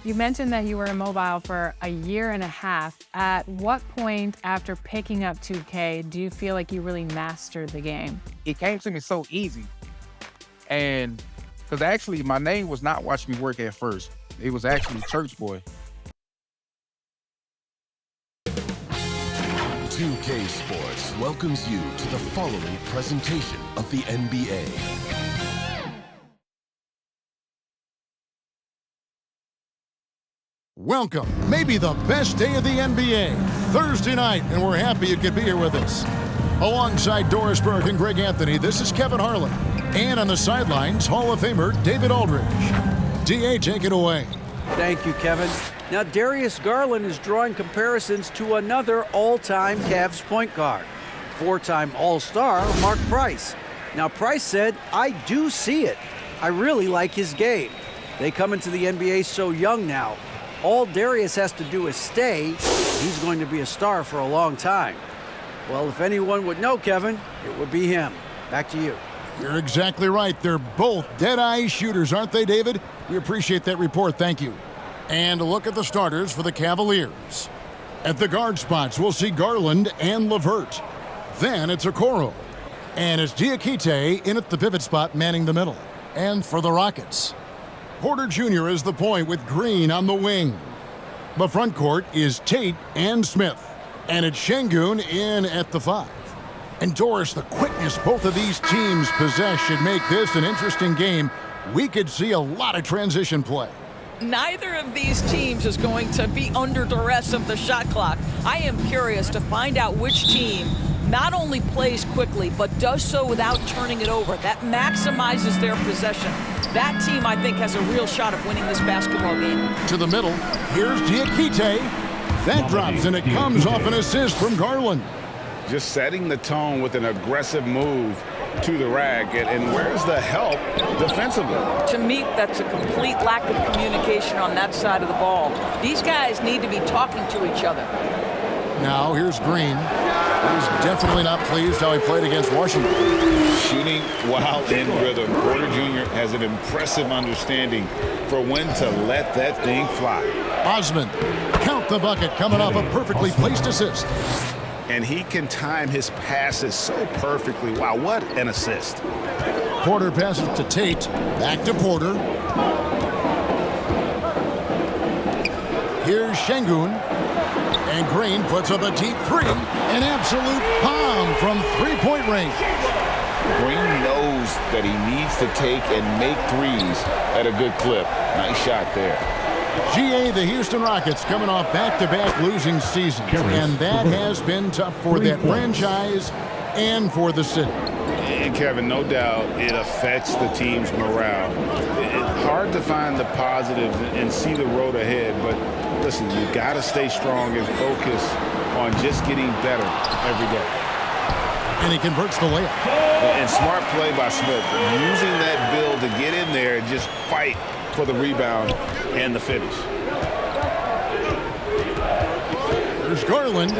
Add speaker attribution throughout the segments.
Speaker 1: You mentioned that you were immobile for a year and a half. At what point after picking up 2K do you feel like you really mastered the game?
Speaker 2: It came to me so easy. And because actually my name was not Watch Me Work at first. It was actually Church Boy.
Speaker 3: 2K Sports welcomes you to the following presentation of the NBA.
Speaker 4: Welcome, maybe the best day of the NBA, Thursday night, and we're happy you could be here with us. Alongside Doris Burke and Greg Anthony, this is Kevin Harlan. And on the sidelines, Hall of Famer David Aldridge. DA, take it away.
Speaker 5: Thank you, Kevin. Now, Darius Garland is drawing comparisons to another all-time Cavs point guard, four-time All-Star Mark Price. Now, Price said, "I do see it. I really like his game." They come into the NBA so young now. All Darius has to do is stay. He's going to be a star for a long time. Well, if anyone would know Kevin, it would be him. Back to you.
Speaker 4: You're exactly right. They're both dead-eye shooters, aren't they, David? We appreciate that report. Thank you. And a look at the starters for the Cavaliers. At the guard spots, we'll see Garland and LeVert. Then it's Okoro. And it's Diakite in at the pivot spot, manning the middle. And for the Rockets, Porter Jr. is the point with Green on the wing. The front court is Tate and Smith. And it's Şengün in at the 5. And Doris, the quickness both of these teams possess should make this an interesting game. We could see a lot of transition play.
Speaker 6: Neither of these teams is going to be under duress of the shot clock. I am curious to find out which team not only plays quickly, but does so without turning it over. That maximizes their possession. That team, I think, has a real shot of winning this basketball game.
Speaker 4: To the middle, here's Diakite. That drops, and it comes off an assist from Garland.
Speaker 7: Just setting the tone with an aggressive move to the rack. And where's the help defensively?
Speaker 6: To me, that's a complete lack of communication on that side of the ball. These guys need to be talking to each other.
Speaker 4: Now, here's Green. He's definitely not pleased how he played against Washington.
Speaker 7: Shooting while in rhythm. Porter Jr. has an impressive understanding for when to let that thing fly.
Speaker 4: Osman, count the bucket, coming off a perfectly placed assist.
Speaker 7: And he can time his passes so perfectly. Wow, what an assist.
Speaker 4: Porter passes to Tate. Back to Porter. Here's Şengün. And Green puts up a deep three. An absolute bomb from three-point range.
Speaker 7: Green knows that he needs to take and make threes at a good clip. Nice shot there.
Speaker 4: GA, the Houston Rockets coming off back-to-back losing seasons. And that has been tough for that franchise and for the city.
Speaker 7: And Kevin, no doubt it affects the team's morale. It's hard to find the positives and see the road ahead, but listen, you got to stay strong and focus on just getting better every day.
Speaker 4: And he converts the layup.
Speaker 7: And smart play by Smith, using that build to get in there and just fight for the rebound and the finish.
Speaker 4: There's Garland.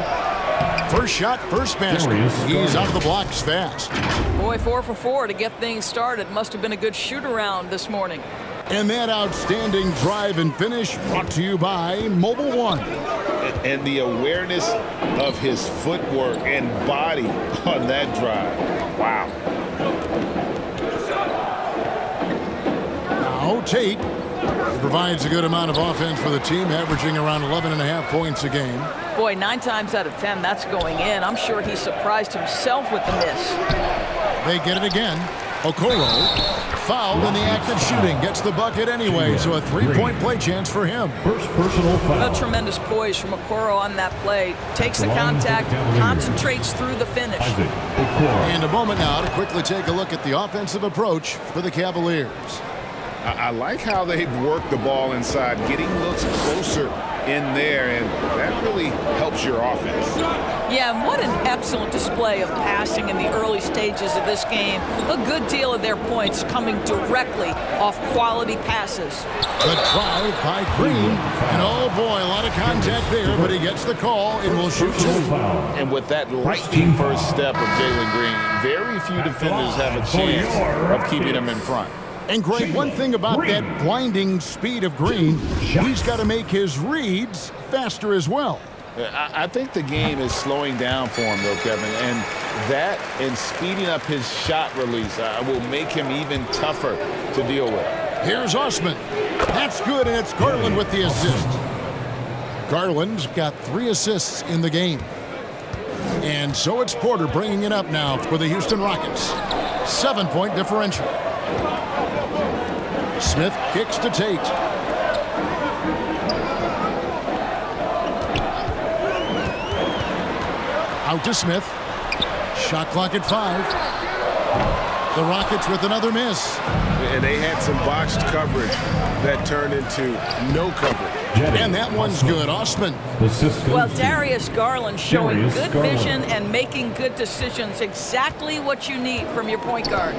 Speaker 4: First shot, first basket. He's out of the blocks fast.
Speaker 6: Boy, 4 for 4 to get things started. Must have been a good shoot-around this morning.
Speaker 4: And that outstanding drive and finish brought to you by Mobile One.
Speaker 7: And the awareness of his footwork and body on that drive. Wow.
Speaker 4: Now Tate provides a good amount of offense for the team, averaging around 11.5 points a game.
Speaker 6: Boy, 9 times out of 10, that's going in. I'm sure he surprised himself with the miss.
Speaker 4: They get it again. Okoro fouled in the act of shooting. Gets the bucket anyway, so a three-point play chance for him.
Speaker 8: First personal foul.
Speaker 6: A tremendous poise from Okoro on that play. Takes the contact, concentrates through the finish.
Speaker 4: And a moment now to quickly take a look at the offensive approach for the Cavaliers.
Speaker 7: I like how they've worked the ball inside, getting looks closer in there, and that really helps your offense.
Speaker 6: Yeah, and what an excellent display of passing in the early stages of this game. A good deal of their points coming directly off quality passes.
Speaker 4: The drive by Green, and oh boy, a lot of contact there, but he gets the call and will shoot two.
Speaker 7: And with that lightning first step of Jalen Green, very few defenders have a chance of keeping him in front.
Speaker 4: And Greg, one thing about that blinding speed of Green, he's got to make his reads faster as well.
Speaker 7: I think the game is slowing down for him, though, Kevin, and that and speeding up his shot release will make him even tougher to deal with.
Speaker 4: Here's Osman. That's good, and it's Garland with the assist. Garland's got 3 assists in the game. And so it's Porter bringing it up now for the Houston Rockets. 7-point differential. Smith kicks to Tate. Out to Smith. Shot clock at 5. The Rockets with another miss.
Speaker 7: And they had some botched coverage that turned into no coverage.
Speaker 4: And that one's good. Osman.
Speaker 6: Well, Darius Garland showing good vision and making good decisions. Exactly what you need from your point guard.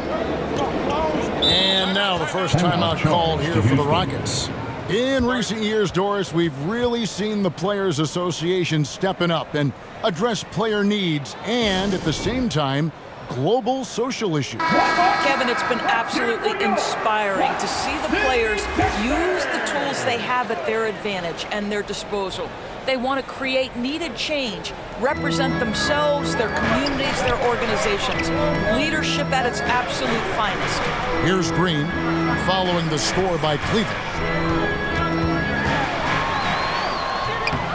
Speaker 4: And now the first timeout called here for the Rockets. In recent years, Doris, we've really seen the Players Association stepping up and address player needs and, at the same time, global social issues.
Speaker 6: Kevin, it's been absolutely inspiring to see the players use the tools they have at their advantage and their disposal. They want to create needed change, represent themselves, their communities, their organizations. Leadership at its absolute finest.
Speaker 4: Here's Green following the score by Cleveland.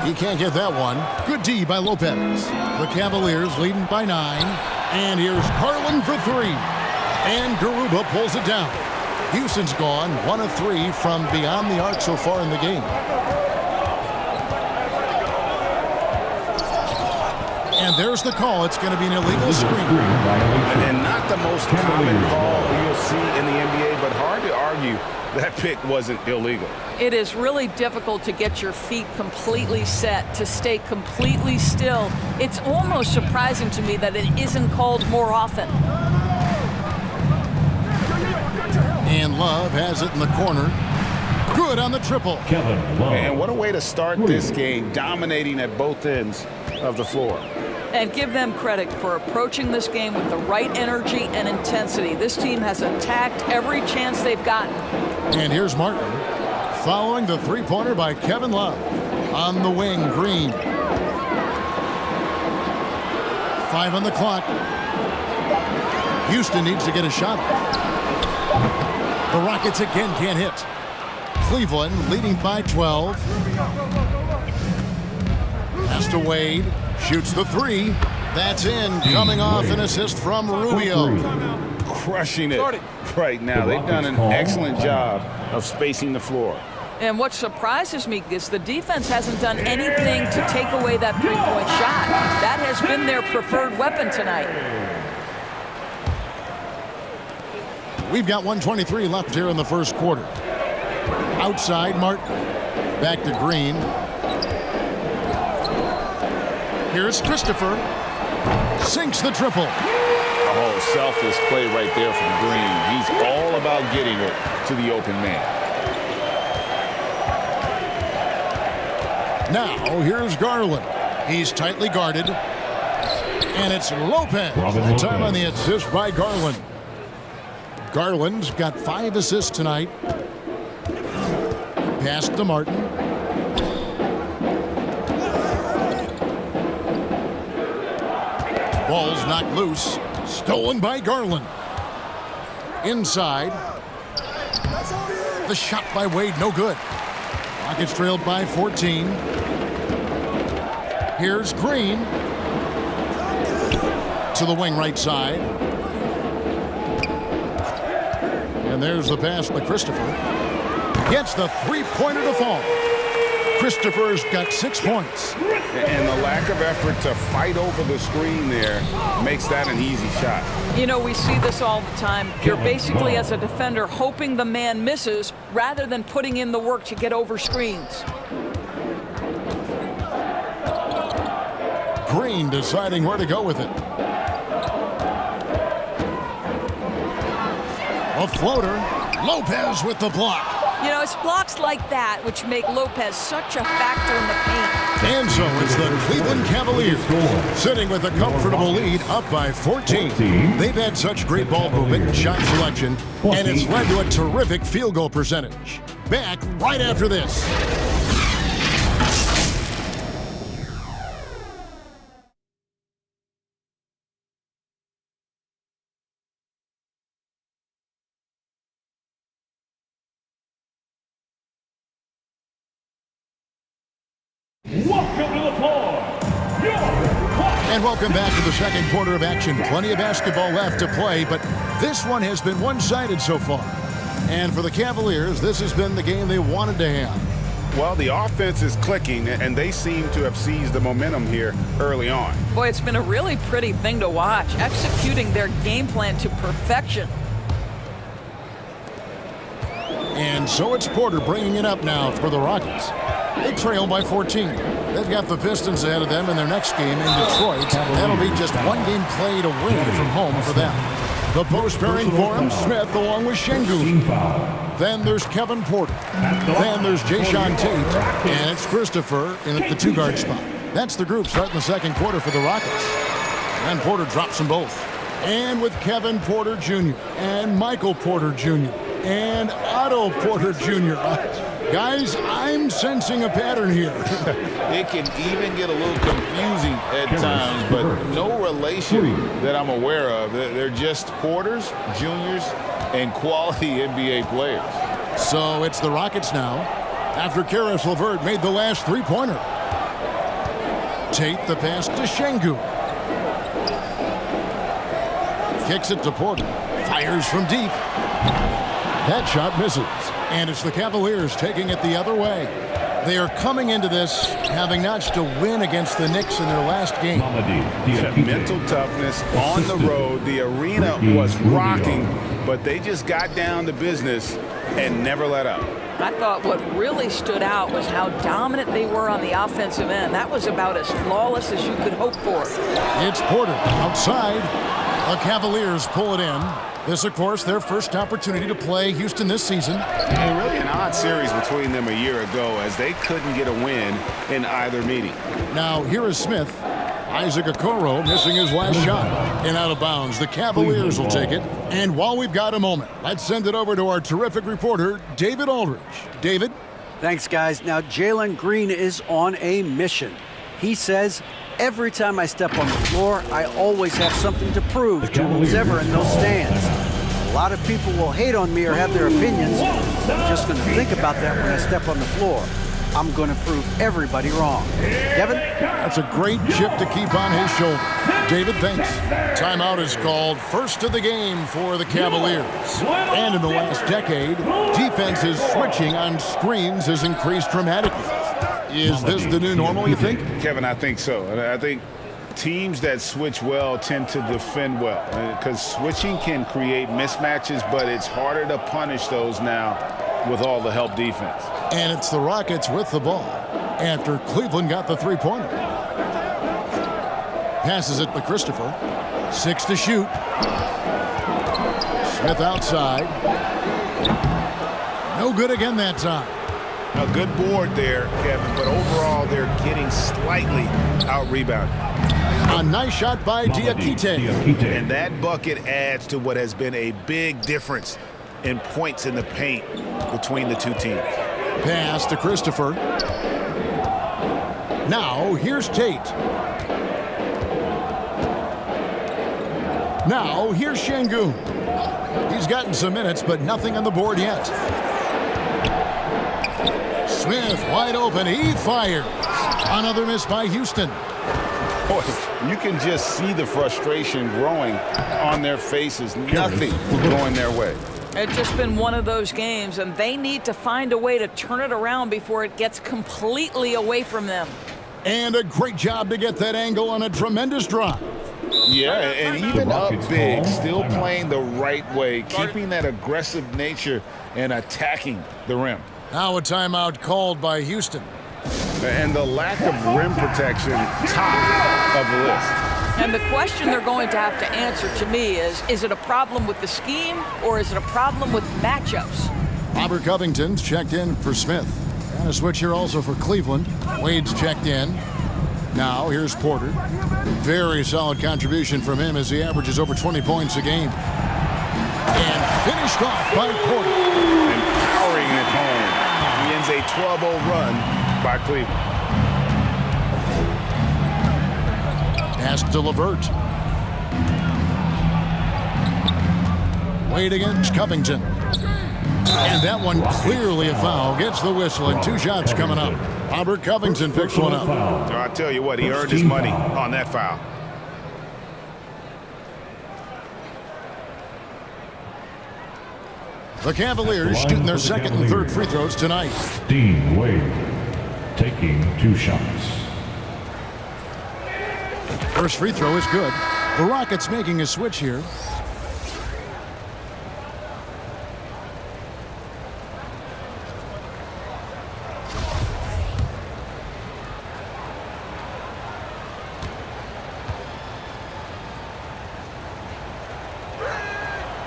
Speaker 4: He can't get that one. Good D by Lopez. The Cavaliers leading by 9. And here's Garland for 3. And Garuba pulls it down. Houston's gone 1 of 3 from beyond the arc so far in the game. And there's the call. It's going to be an illegal screen.
Speaker 7: And not the most common call you'll see in the NBA, but hard to argue that pick wasn't illegal.
Speaker 6: It is really difficult to get your feet completely set, to stay completely still. It's almost surprising to me that it isn't called more often.
Speaker 4: And Love has it in the corner. Good on the triple.
Speaker 7: And what a way to start this game, dominating at both ends of the floor.
Speaker 6: And give them credit for approaching this game with the right energy and intensity. This team has attacked every chance they've gotten.
Speaker 4: And here's Martin following the three-pointer by Kevin Love. On the wing, Green. 5 on the clock. Houston needs to get a shot off. The Rockets again can't hit. Cleveland leading by 12. Pass to Wade. Shoots the 3. That's in. Coming off an assist from Rubio.
Speaker 7: Crushing it right now. They've done an excellent job of spacing the floor.
Speaker 6: And what surprises me is the defense hasn't done anything to take away that three-point shot. That has been their preferred weapon tonight.
Speaker 4: We've got 1:23 left here in the first quarter. Outside, Martin. Back to Green. Here's Christopher. Sinks the triple.
Speaker 7: Oh, selfless play right there from Green. He's all about getting it to the open man.
Speaker 4: Now, here's Garland. He's tightly guarded. And it's Lopez. The time on the assist by Garland. Garland's got 5 assists tonight. Pass to Martin. Ball's knocked loose. Stolen by Garland. Inside. The shot by Wade, no good. Rockets trailed by 14. Here's Green. To the wing right side. And there's the pass to Christopher. Gets the three-pointer to fall. Christopher's got 6 points.
Speaker 7: And the lack of effort to fight over the screen there makes that an easy shot.
Speaker 6: You know, we see this all the time. You're basically, as a defender, hoping the man misses rather than putting in the work to get over screens.
Speaker 4: Green deciding where to go with it. A floater. Lopez with the block.
Speaker 6: You know, it's blocks like that which make Lopez such a factor in the paint.
Speaker 4: And so it's the Cleveland Cavaliers sitting with a comfortable lead up by 14. They've had such great ball movement and shot selection, and it's led to a terrific field goal percentage. Back right after this.
Speaker 8: Welcome to the floor,
Speaker 4: And welcome back to the second quarter of action. Plenty of basketball left to play, but this one has been one-sided so far. And for the Cavaliers, this has been the game they wanted to have.
Speaker 7: Well, the offense is clicking, and they seem to have seized the momentum here early on.
Speaker 6: Boy, it's been a really pretty thing to watch, executing their game plan to perfection.
Speaker 4: And so it's Porter bringing it up now for the Rockets. They trail by 14. They've got the Pistons ahead of them in their next game in Detroit. That'll be just one game played away from home for them. The post pairing for him, Smith along with Şengün. Then there's Kevin Porter. Then there's Jae'Sean Tate. And it's Christopher in at the two-guard spot. That's the group starting the second quarter for the Rockets. And Porter drops them both. And with Kevin Porter Jr. and Michael Porter Jr. and Otto Porter Jr. Guys, I'm sensing a pattern here.
Speaker 7: It can even get a little confusing at times, but no relation that I'm aware of. They're just Porters, juniors, and quality NBA players.
Speaker 4: So it's the Rockets now, after Karis LeVert made the last three-pointer. Tate the pass to Şengün. Kicks it to Porter. Fires from deep. That shot misses. And it's the Cavaliers taking it the other way. They are coming into this having notched a win against the Knicks in their last game.
Speaker 7: Mental toughness on the road. The arena was rocking, but they just got down to business and never let up.
Speaker 6: I thought what really stood out was how dominant they were on the offensive end. That was about as flawless as you could hope for.
Speaker 4: It's Porter outside. The Cavaliers pull it in. This, of course, their first opportunity to play Houston this season.
Speaker 7: And really an odd series between them a year ago as they couldn't get a win in either meeting.
Speaker 4: Now, here is Smith. Isaac Okoro missing his last shot and out of bounds. The Cavaliers will take it. And while we've got a moment, let's send it over to our terrific reporter, David Aldridge. David?
Speaker 5: Thanks, guys. Now, Jalen Green is on a mission. He says, every time I step on the floor, I always have something to prove to who's ever in those stands. A lot of people will hate on me or have their opinions. I'm just going to think about that when I step on the floor. I'm going to prove everybody wrong. Kevin?
Speaker 4: That's a great chip to keep on his shoulder. David, thanks. Timeout is called, first of the game for the Cavaliers. And in the last decade, defenses switching on screens has increased dramatically. Is this the new normal, you think?
Speaker 7: Kevin, I think so. I think teams that switch well tend to defend well because switching can create mismatches, but it's harder to punish those now with all the help defense.
Speaker 4: And it's the Rockets with the ball after Cleveland got the three-pointer. Passes it to Christopher. 6 to shoot. Smith outside. No good again that time.
Speaker 7: A good board there, Kevin, but overall they're getting slightly out-rebounded.
Speaker 4: A nice shot by Diakite.
Speaker 7: And that bucket adds to what has been a big difference in points in the paint between the two teams.
Speaker 4: Pass to Christopher. Now here's Tate. Now here's Şengün. He's gotten some minutes, but nothing on the board yet. Smith wide open. He fires. Another miss by Houston.
Speaker 7: Boy, you can just see the frustration growing on their faces. Nothing going their way.
Speaker 6: It's just been one of those games, and they need to find a way to turn it around before it gets completely away from them.
Speaker 4: And a great job to get that angle on a tremendous drive.
Speaker 7: Yeah, and even up big, still playing the right way, keeping that aggressive nature and attacking the rim.
Speaker 4: Now a timeout called by Houston.
Speaker 7: And the lack of rim protection, top of the list.
Speaker 6: And the question they're going to have to answer to me is it a problem with the scheme or is it a problem with matchups?
Speaker 4: Robert Covington's checked in for Smith. And a switch here also for Cleveland. Wade's checked in. Now here's Porter. Very solid contribution from him as he averages over 20 points a game. And finished off by Porter.
Speaker 7: And powering it home. He ends a 12-0 run by Cleveland.
Speaker 4: Pass to LeVert. Wade against Covington. And that one clearly a foul. Gets the whistle and 2 shots coming up. Robert Covington picks one up.
Speaker 7: I tell you what, he earned his money on that foul.
Speaker 4: The Cavaliers shooting their second and third free throws tonight.
Speaker 8: Dean Wade taking 2 shots.
Speaker 4: First free throw is good. The Rockets making a switch here.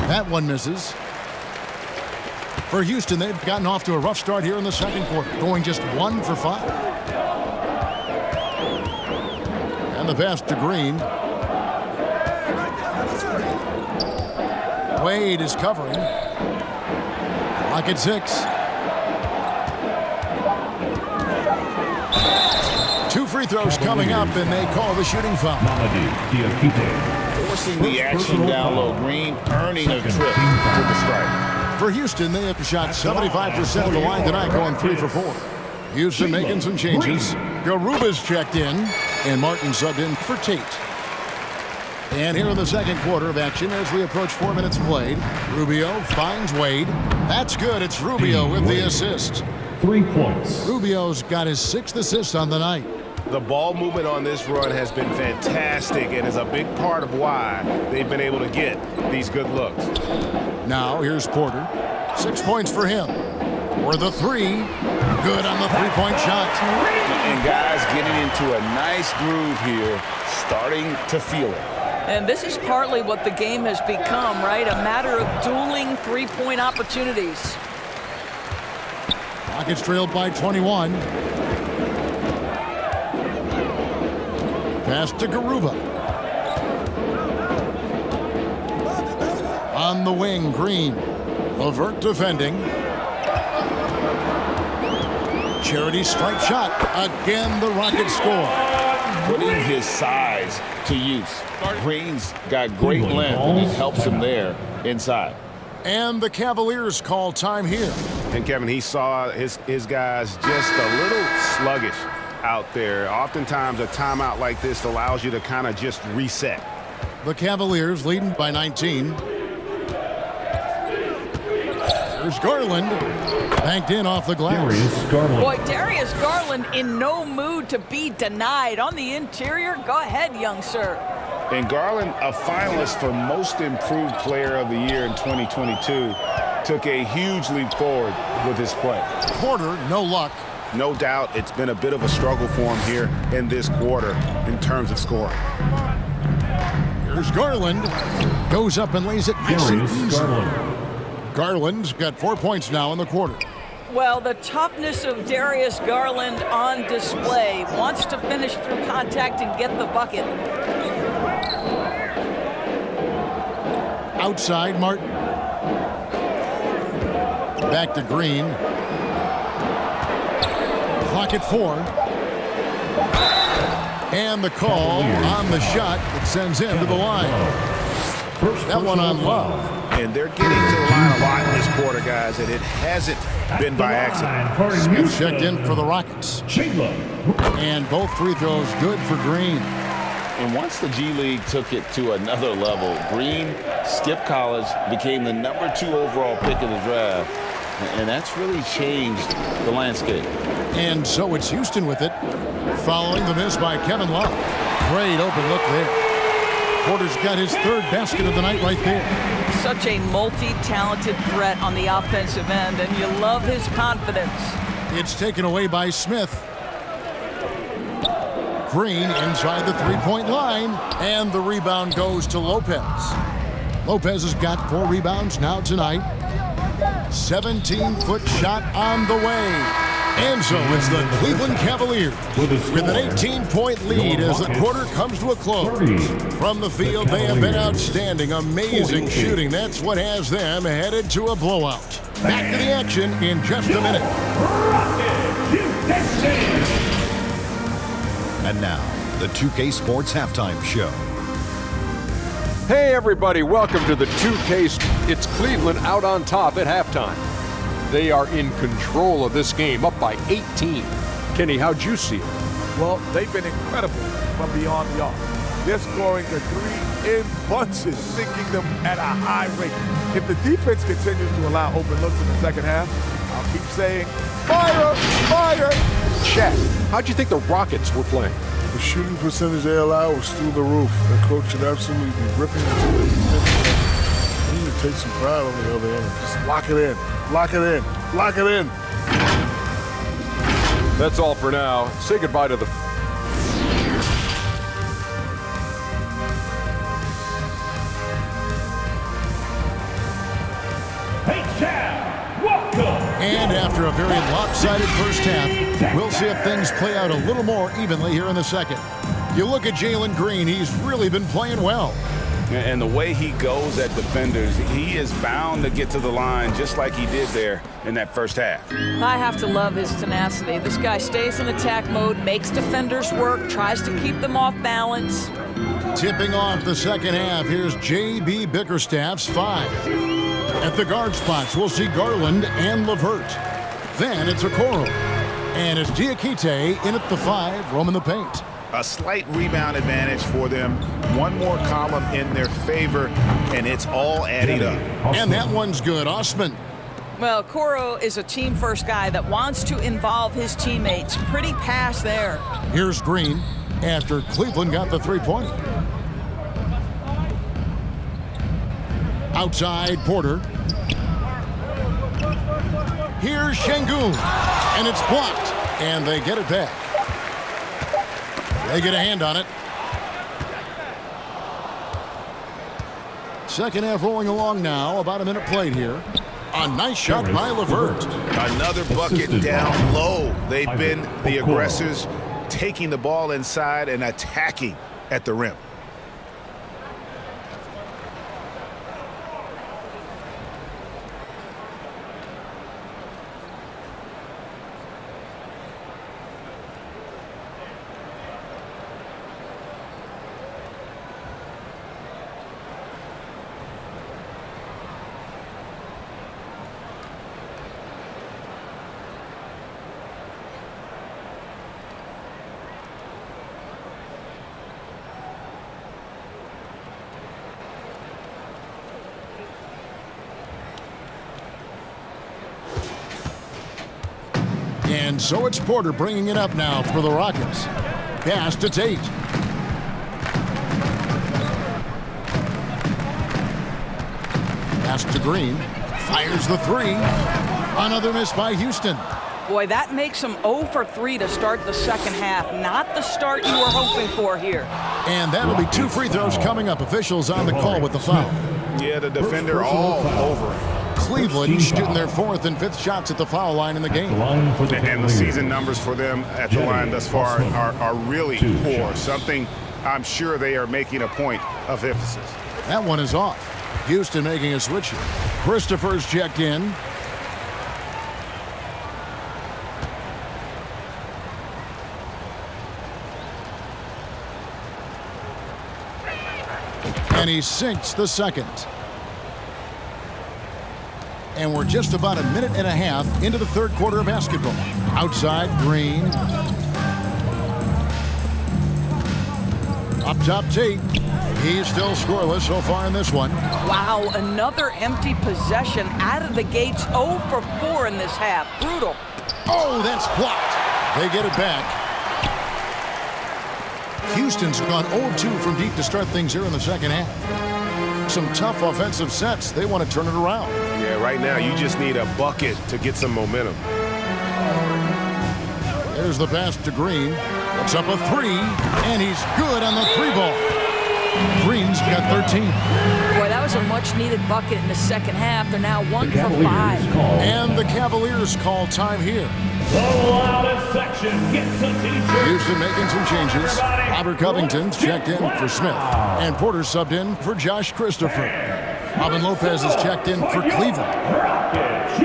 Speaker 4: That one misses. For Houston, they've gotten off to a rough start here in the second quarter, going just 1 for 5. And the pass to Green. Wade is covering. Clock at 6. 2 free throws coming up, and they call the shooting foul.
Speaker 7: Forcing the action down low. Green earning a trip to the strike.
Speaker 4: For Houston, they have shot 75% of the line tonight, going 3 for 4. Houston making some changes. Garuba's checked in, and Martin subbed in for Tate. And here in the second quarter of action, as we approach 4 minutes played, Rubio finds Wade. That's good. It's Rubio with the assist.
Speaker 8: 3 points.
Speaker 4: Rubio's got his 6th assist on the night.
Speaker 7: The ball movement on this run has been fantastic and is a big part of why they've been able to get these good looks.
Speaker 4: Now here's Porter. 6 points for him. For the 3. Good on the 3-point shot.
Speaker 7: And guys getting into a nice groove here, starting to feel it.
Speaker 6: And this is partly what the game has become, right? A matter of dueling 3-point opportunities.
Speaker 4: Rockets trailed by 21. Pass to Garuba. On the wing, Green. LeVert defending. Charity stripe shot. Again, the Rockets score.
Speaker 7: Putting his size to use. Green's got great length, and it helps him there inside.
Speaker 4: And the Cavaliers call time here.
Speaker 7: And Kevin, he saw his guys just a little sluggish out there. Oftentimes a timeout like this allows you to kind of just reset.
Speaker 4: The Cavaliers leading by 19. There's Garland. Banked in off the glass.
Speaker 6: Boy, Darius Garland in no mood to be denied. On the interior, go ahead, young sir.
Speaker 7: And Garland, a finalist for Most Improved Player of the Year in 2022, took a huge leap forward with his play.
Speaker 4: Porter, no luck.
Speaker 7: No doubt it's been a bit of a struggle for him here in this quarter in terms of scoring.
Speaker 4: Here's Garland. Goes up and lays it nice and easy. Garland's got 4 points now in the quarter.
Speaker 6: Well, the toughness of Darius Garland on display. Wants to finish through contact and get the bucket.
Speaker 4: Outside, Martin. Back to Green. Clock at 4. And the call on the shot that sends him to the line. That one on Love.
Speaker 7: And they're getting to the line a lot in this quarter, guys, and it hasn't been by accident.
Speaker 4: Smith checked in for the Rockets. And both free throws good for Green.
Speaker 9: And once the G League took it to another level, Green skipped college, became the #2 overall pick in the draft, and that's really changed the landscape.
Speaker 4: And so it's Houston with it, following the miss by Kevin Love. Great open look there. Porter's got his 3rd basket of the night right there.
Speaker 6: Such a multi-talented threat on the offensive end, and you love his confidence.
Speaker 4: It's taken away by Smith. Green inside the 3-point line, and the rebound goes to Lopez. Lopez has got 4 rebounds now tonight. 17-foot shot on the way. And so it's the Cleveland Cavaliers with an 18-point lead as the quarter comes to a close. From the field, they have been outstanding, amazing shooting. That's what has them headed to a blowout. Back to the action in just a minute.
Speaker 10: And now, the 2K Sports Halftime Show.
Speaker 11: Hey everybody, welcome to the 2K. It's Cleveland out on top at halftime. They are in control of this game, up by 18. Kenny, how'd you see it?
Speaker 12: Well, they've been incredible from beyond the arc. They're scoring the three in bunches, sinking them at a high rate. If the defense continues to allow open looks in the second half, I'll keep saying, fire, fire.
Speaker 11: Chet, how'd you think the Rockets were playing?
Speaker 13: The shooting percentage they allow was through the roof. The coach should absolutely be ripping into the defense. They need to take some pride on the other end. Just lock it in. Lock it in. Lock it in.
Speaker 11: That's all for now. Say goodbye to the...
Speaker 4: And after a very lopsided first half, we'll see if things play out a little more evenly here in the second. You look at Jalen Green, he's really been playing well.
Speaker 7: And the way he goes at defenders, he is bound to get to the line just like he did there in that first half.
Speaker 6: I have to love his tenacity. This guy stays in attack mode, makes defenders work, tries to keep them off balance.
Speaker 4: Tipping off the second half, here's J.B. Bickerstaff's 5. At the guard spots, we'll see Garland and LeVert. Then it's Okoro. And it's Diakite in at the 5, roaming the paint.
Speaker 7: A slight rebound advantage for them. One more column in their favor, and it's all adding up.
Speaker 4: And that one's good. Osman.
Speaker 6: Well, Okoro is a team-first guy that wants to involve his teammates. Pretty pass there.
Speaker 4: Here's Green after Cleveland got the three-pointer. Outside, Porter. Here's Şengün, and it's blocked, and they get it back. They get a hand on it. Second half rolling along now, about a minute played here. A nice shot by LeVert.
Speaker 7: Another bucket down low. They've been the aggressors, taking the ball inside and attacking at the rim.
Speaker 4: And so it's Porter bringing it up now for the Rockets. Pass to Tate. Pass to Green. Fires the 3. Another miss by Houston.
Speaker 6: Boy, that makes him 0 for 3 to start the second half. Not the start you were hoping for here.
Speaker 4: And that'll be 2 free throws coming up. Officials on the call with the foul.
Speaker 7: Yeah, the defender all over it.
Speaker 4: Cleveland shooting their 4th and 5th shots at the foul line in the game.
Speaker 7: And the season numbers for them at the line thus far are really poor. Something I'm sure they are making a point of emphasis.
Speaker 4: That one is off. Houston making a switch here. Christopher's checked in. And he sinks the second. And we're just about a minute and a half into the third quarter of basketball. Outside, Green. Up top, Tate. He's still scoreless so far in this one.
Speaker 6: Wow, another empty possession out of the gates. 0 for 4 in this half. Brutal.
Speaker 4: Oh, that's blocked. They get it back. Houston's gone 0-2 from deep to start things here in the second half. Some tough offensive sets. They want to turn it around.
Speaker 14: Yeah, right now you just need a bucket to get some momentum.
Speaker 4: There's the pass to Green. It's up a 3, and he's good on the 3 ball. Green's got 13.
Speaker 6: Boy, that was a much-needed bucket in the second half. They're now 1 for 5.
Speaker 4: And the Cavaliers call time here.
Speaker 8: The loudest section gets a teacher.
Speaker 4: Houston making some changes. Robert Covington's checked in for Smith. And Porter subbed in for Josh Christopher. Robin Lopez is checked in for Cleveland.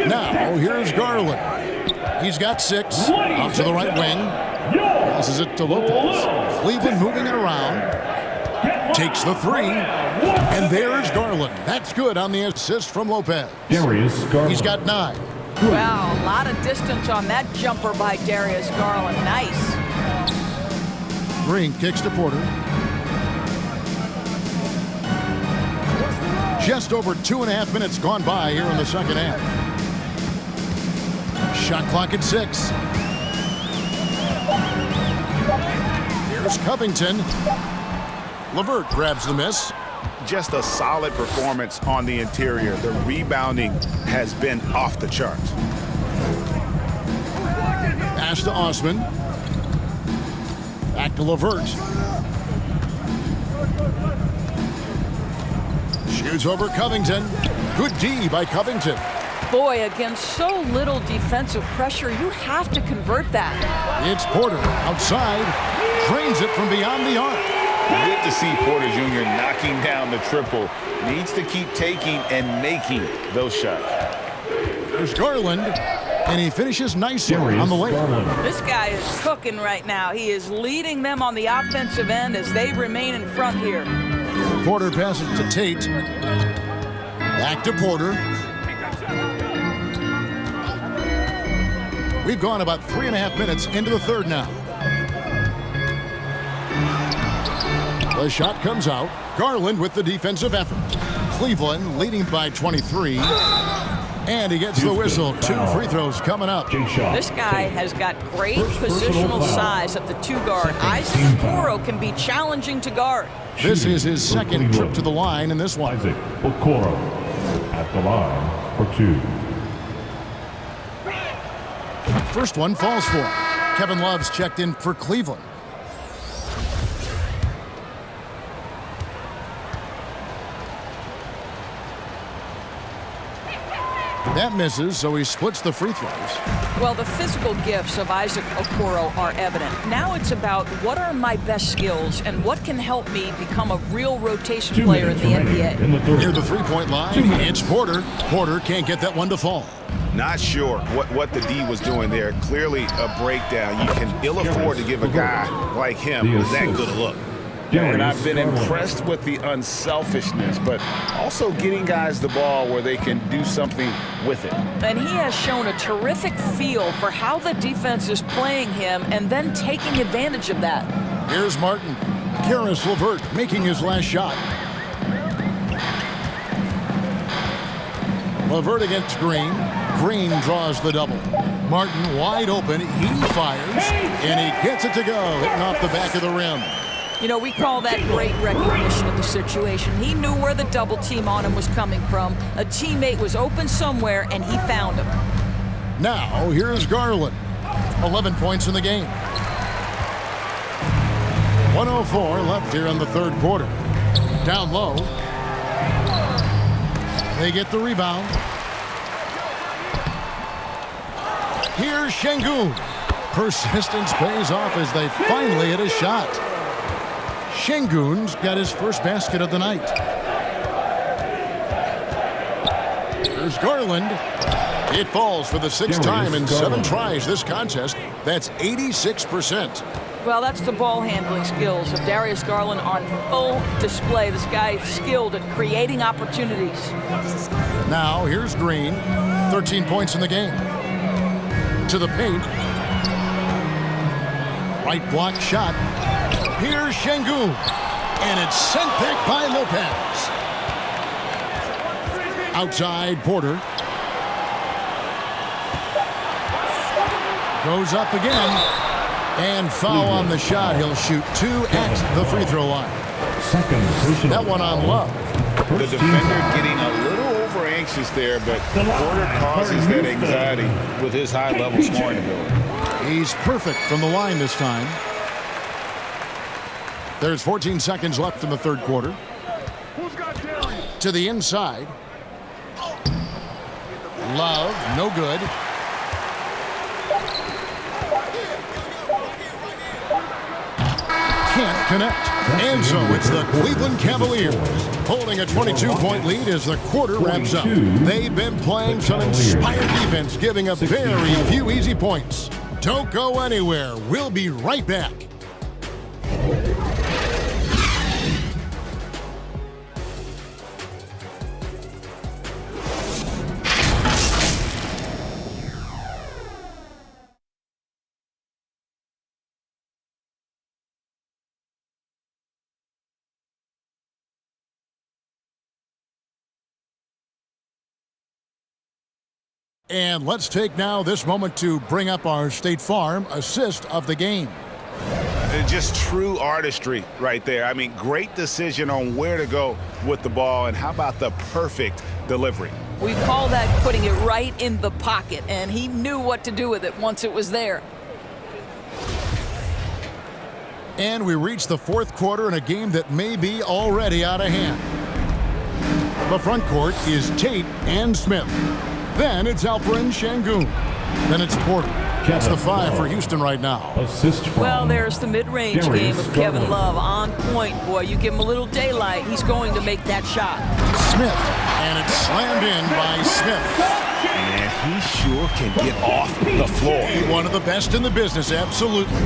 Speaker 4: Now, here's Garland. He's got 6. Out to the right wing. Passes it to Lopez. Cleveland moving it around. Takes the 3. And there's Garland. That's good on the assist from Lopez.
Speaker 8: Darius Garland.
Speaker 4: He's got 9.
Speaker 6: Wow, a lot of distance on that jumper by Darius Garland. Nice.
Speaker 4: Green kicks to Porter. Just over 2.5 minutes gone by here in the second half. Shot clock at 6. Here's Covington. LeVert grabs the miss.
Speaker 14: Just a solid performance on the interior. The rebounding has been off the charts.
Speaker 4: Pass to Osman. Back to LeVert. Shoots over Covington. Good D by Covington.
Speaker 6: Boy, against so little defensive pressure, you have to convert that.
Speaker 4: It's Porter outside. Drains it from beyond the arc.
Speaker 9: Good to see Porter Jr. knocking down the triple. Needs to keep taking and making those shots.
Speaker 4: There's Garland, and he finishes nicely on the way.
Speaker 6: This guy is cooking right now. He is leading them on the offensive end as they remain in front here.
Speaker 4: Porter passes to Tate. Back to Porter. We've gone about 3.5 minutes into the third now. The shot comes out. Garland with the defensive effort. Cleveland leading by 23. And he gets the whistle. 2 free throws coming up.
Speaker 6: This guy has got great positional size at the 2 guard. Isaac Okoro can be challenging to guard.
Speaker 4: This is his second trip to the line in this one.
Speaker 8: Isaac Okoro at the line for 2.
Speaker 4: First one falls for him. Kevin Love's checked in for Cleveland. That misses, so he splits the free throws.
Speaker 6: Well, the physical gifts of Isaac Okoro are evident. Now it's about what are my best skills and what can help me become a real rotation player in the NBA.
Speaker 4: Near the three-point line, it's Porter. Porter can't get that one to fall.
Speaker 14: Not sure what the D was doing there. Clearly a breakdown. You can ill afford to give a guy like him that good a look.
Speaker 9: And I've been impressed with the unselfishness, but also getting guys the ball where they can do something with it.
Speaker 6: And he has shown a terrific feel for how the defense is playing him and then taking advantage of that.
Speaker 4: Here's Martin. Karis LeVert making his last shot. LeVert against Green. Green draws the double. Martin wide open. He fires, and he gets it to go, hitting off the back of the rim.
Speaker 6: You know, we call that great recognition of the situation. He knew where the double team on him was coming from. A teammate was open somewhere, and he found him.
Speaker 4: Now, here's Garland. 11 points in the game. 1:04 left here in the third quarter. Down low. They get the rebound. Here's Şengün. Persistence pays off as they finally hit a shot. Şengün's got his first basket of the night. There's Garland. It falls for the 6th time in 7 tries this contest. That's 86%.
Speaker 6: Well, that's the ball handling skills of Darius Garland on full display. This guy is skilled at creating opportunities.
Speaker 4: Now, here's Green. 13 points in the game. To the paint. Right block shot. Here's Şengün. And it's sent back by Lopez. Outside, Porter. Goes up again. And foul on the shot. He'll shoot 2 at the free throw line. That one on Love.
Speaker 9: The defender getting a little over anxious there, but Porter causes that anxiety with his high-level scoring ability.
Speaker 4: He's perfect from the line this time. There's 14 seconds left in the third quarter.
Speaker 13: Who's got Darius?
Speaker 4: to the inside. Love, no good. Can't connect. And so it's the Cleveland Cavaliers holding a 22-point lead as the quarter wraps up. They've been playing some inspired defense, giving up very few easy points. Don't go anywhere. We'll be right back. And let's take now this moment to bring up our State Farm assist of the game.
Speaker 14: Just true artistry right there. I mean, great decision on where to go with the ball, and how about the perfect delivery?
Speaker 6: We call that putting it right in the pocket, and he knew what to do with it once it was there.
Speaker 4: And we reach the fourth quarter in a game that may be already out of hand. The front court is Tate and Smith. Then it's Alperen Sengun. Then it's Porter. That's the 5 for Houston right now.
Speaker 6: Well, there's the mid-range game of Kevin Love on point. Boy, you give him a little daylight, he's going to make that shot.
Speaker 4: Smith, and it's slammed in by Smith.
Speaker 14: And he sure can get off the floor.
Speaker 4: One of the best in the business, absolutely.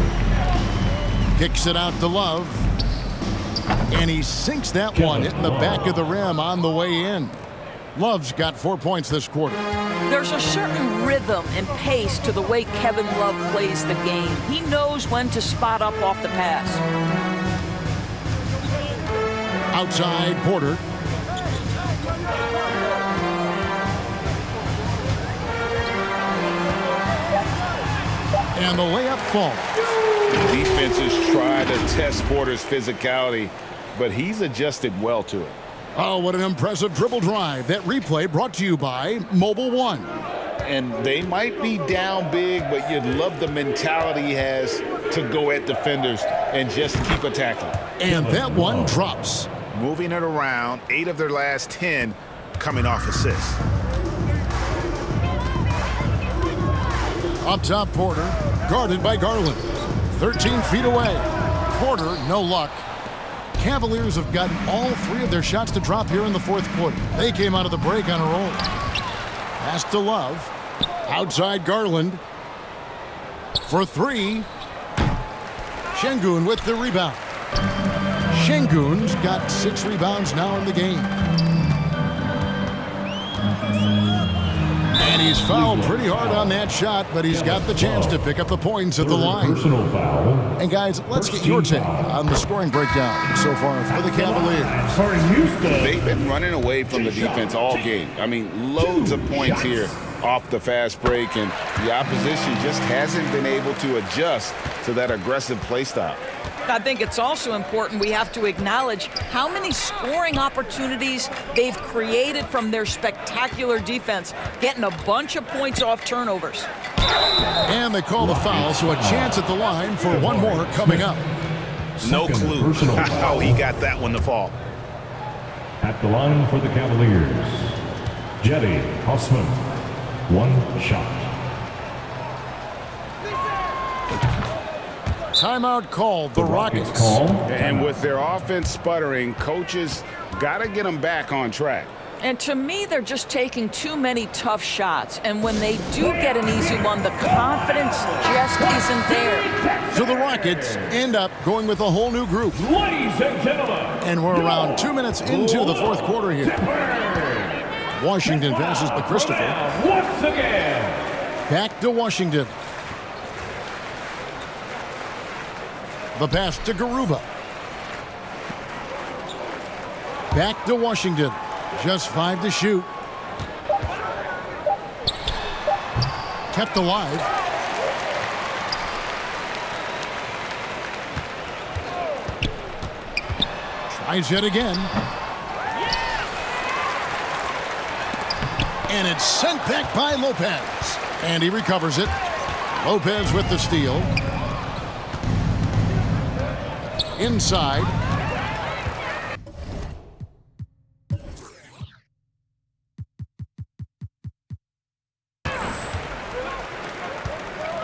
Speaker 4: Kicks it out to Love. And he sinks that one, hitting the back of the rim on the way in. Love's got 4 points this quarter.
Speaker 6: There's a certain rhythm and pace to the way Kevin Love plays the game. He knows when to spot up off the pass.
Speaker 4: Outside, Porter. And the layup falls.
Speaker 14: Defenses try to test Porter's physicality, but he's adjusted well to it.
Speaker 4: Oh, what an impressive dribble drive. That replay brought to you by Mobile One.
Speaker 14: And they might be down big, but you'd love the mentality he has to go at defenders and just keep attacking.
Speaker 4: And that one drops.
Speaker 14: Moving it around, 8 of their last 10 coming off assists.
Speaker 4: Up top, Porter, guarded by Garland. 13 feet away. Porter, no luck. Cavaliers have gotten all 3 of their shots to drop here in the fourth quarter. They came out of the break on a roll. Pass to Love. Outside Garland. For 3. Sengun with the rebound. Sengun's got 6 rebounds now in the game. And he's fouled pretty hard on that shot, but he's got the chance to pick up the points at the line.
Speaker 8: Personal foul.
Speaker 4: And guys, let's get your take on the scoring breakdown so far for the Cavaliers.
Speaker 14: They've been running away from the defense all game. I mean, loads of points here off the fast break, and the opposition just hasn't been able to adjust to that aggressive play style.
Speaker 6: I think it's also important we have to acknowledge how many scoring opportunities they've created from their spectacular defense, getting a bunch of points off turnovers.
Speaker 4: And they call the foul, so a chance at the line for one more coming up.
Speaker 14: No clue how he got that one to fall.
Speaker 8: At the line for the Cavaliers, Jetty Hausman, 1 shot.
Speaker 4: Timeout called, the Rockets.
Speaker 14: And with their offense sputtering, coaches got to get them back on track.
Speaker 6: And to me, they're just taking too many tough shots. And when they do get an easy one, the confidence just isn't there.
Speaker 4: So the Rockets end up going with a whole new group.
Speaker 8: Ladies and gentlemen.
Speaker 4: And we're around 2 minutes into the fourth quarter here. Washington passes to Christopher.
Speaker 8: Once again.
Speaker 4: Back to Washington. The pass to Garuba. Back to Washington. Just 5 to shoot. Kept alive. Tries it again. And it's sent back by Lopez. And he recovers it. Lopez with the steal. Inside.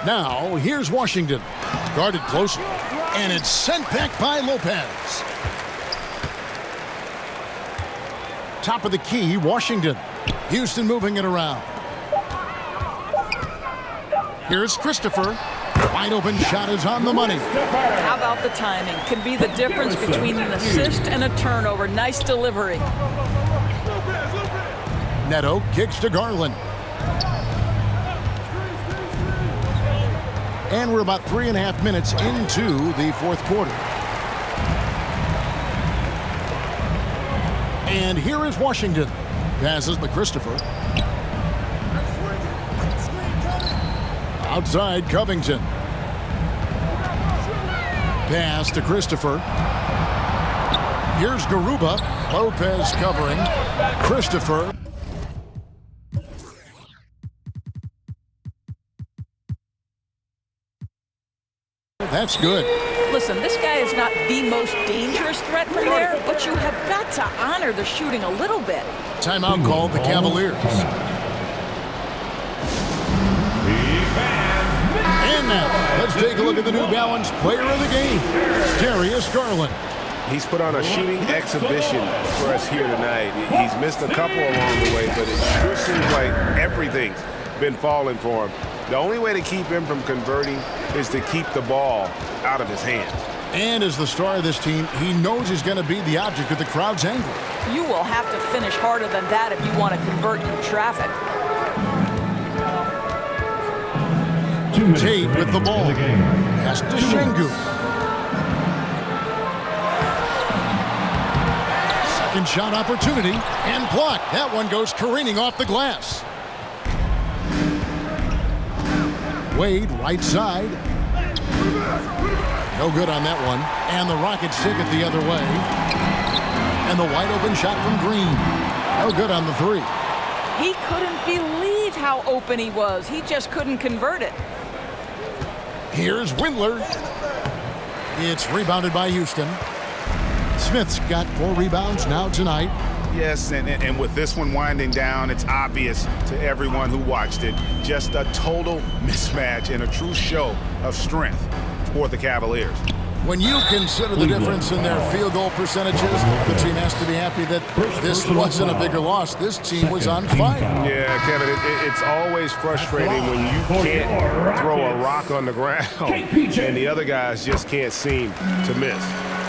Speaker 4: Now, here's Washington. Guarded closely. And it's sent back by Lopez. Top of the key, Washington. Houston moving it around. Here's Christopher. Wide open shot is on the money.
Speaker 6: How about the timing? Can be the difference between an assist and a turnover. Nice delivery.
Speaker 4: Neto kicks to Garland. And we're about 3.5 minutes into the fourth quarter. And here is Washington. Passes to Christopher. Outside Covington. Pass to Christopher. Here's Garuba. Lopez covering. Christopher. That's good.
Speaker 6: Listen, this guy is not the most dangerous threat from there, but you have got to honor the shooting a little bit.
Speaker 4: Timeout called the Cavaliers. And now, let's take a look at the New Balance player of the game, Darius Garland.
Speaker 7: He's put on a shooting exhibition for us here tonight. He's missed a couple along the way, but it sure seems like everything's been falling for him. The only way to keep him from converting is to keep the ball out of his hands.
Speaker 4: And as the star of this team, he knows he's going to be the object of the crowd's anger.
Speaker 6: You will have to finish harder than that if you want to convert in traffic.
Speaker 4: Tate with the ball. Pass to Şengün. Second shot opportunity and blocked. That one goes careening off the glass. Wade, right side. No good on that one. And the Rockets take it the other way. And the wide open shot from Green. No good on the three.
Speaker 6: He couldn't believe how open he was. He just couldn't convert it.
Speaker 4: Here's Windler. It's rebounded by Houston. Smith's got 4 rebounds now tonight.
Speaker 7: Yes, and with this one winding down, it's obvious to everyone who watched it. Just a total mismatch and a true show of strength for the Cavaliers.
Speaker 4: When you consider the difference in their field goal percentages, the team has to be happy that this wasn't a bigger loss. This team was on fire.
Speaker 7: Yeah, Kevin, it's always frustrating when you can't throw a rock on the ground and the other guys just can't seem to miss.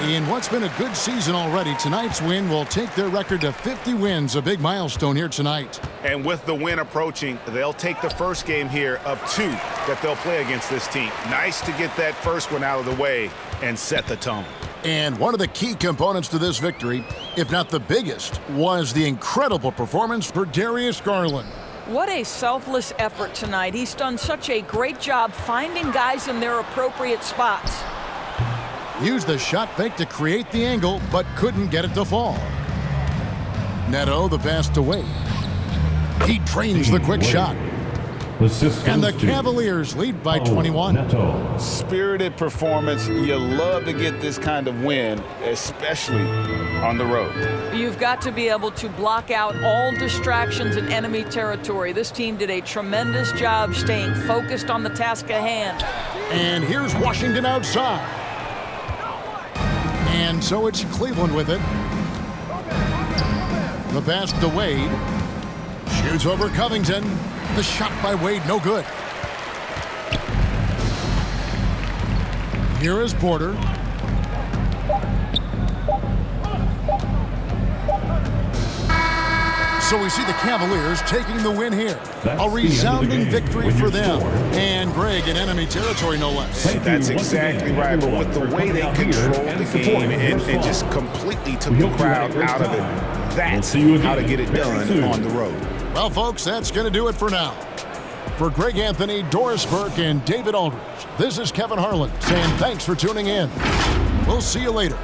Speaker 4: In what's been a good season already, tonight's win will take their record to 50 wins, a big milestone here tonight.
Speaker 7: And with the win approaching, they'll take the first game here of 2 that they'll play against this team. Nice to get that first one out of the way and set the tone.
Speaker 4: And one of the key components to this victory, if not the biggest, was the incredible performance for Darius Garland.
Speaker 6: What a selfless effort tonight. He's done such a great job finding guys in their appropriate spots.
Speaker 4: Used the shot fake to create the angle, but couldn't get it to fall. Neto, the pass to Wade. He drains the quick shot. And the Cavaliers lead by 21.
Speaker 14: Spirited performance. You love to get this kind of win, especially on the road.
Speaker 6: You've got to be able to block out all distractions in enemy territory. This team did a tremendous job staying focused on the task at hand.
Speaker 4: And here's Washington outside. And so it's Cleveland with it. The pass to Wade. Shoots over Covington. The shot by Wade, no good. Here is Porter. So we see the Cavaliers taking the win here. A resounding victory for them. And Greg in enemy territory, no less.
Speaker 7: That's exactly right. But with the way they controlled the game and just completely took the crowd out of it, that's how to get it done on the road.
Speaker 4: Well, folks, that's going to do it for now. For Greg Anthony, Doris Burke, and David Aldridge, this is Kevin Harlan saying thanks for tuning in. We'll see you later.